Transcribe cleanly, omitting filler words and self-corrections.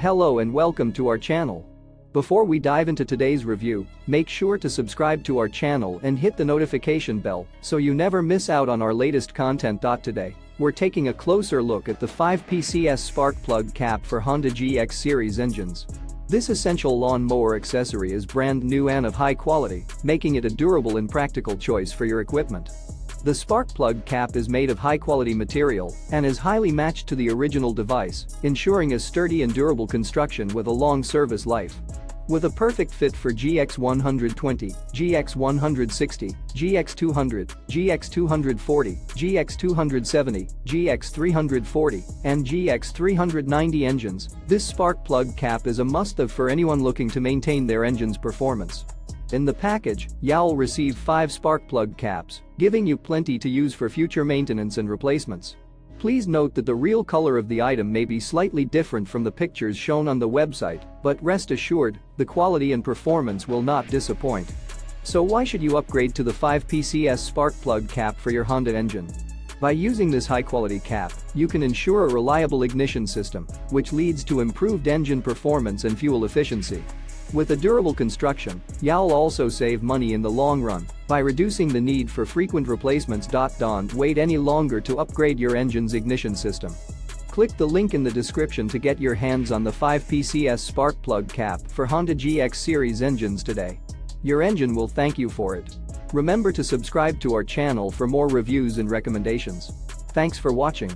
Hello and welcome to our channel. Before we dive into today's review, make sure to subscribe to our channel and hit the notification bell so you never miss out on our latest content. Today, we're taking a closer look at the 5PCS spark plug cap for Honda GX series engines. This essential lawn mower accessory is brand new and of high quality, making it a durable and practical choice for your equipment. The spark plug cap is made of high-quality material and is highly matched to the original device, ensuring a sturdy and durable construction with a long service life. With a perfect fit for GX120, GX160, GX200, GX240, GX270, GX340, and GX390 engines, this spark plug cap is a must-have for anyone looking to maintain their engine's performance. In the package, you'll receive 5 spark plug caps, giving you plenty to use for future maintenance and replacements. Please note that the real color of the item may be slightly different from the pictures shown on the website, but rest assured, the quality and performance will not disappoint. So why should you upgrade to the 5PCS spark plug cap for your Honda engine? By using this high-quality cap, you can ensure a reliable ignition system, which leads to improved engine performance and fuel efficiency. With a durable construction, you'll also save money in the long run by reducing the need for frequent replacements. Don't wait any longer to upgrade your engine's ignition system. Click the link in the description to get your hands on the 5PCS spark plug cap for Honda GX series engines today. Your engine will thank you for it. Remember to subscribe to our channel for more reviews and recommendations. Thanks for watching.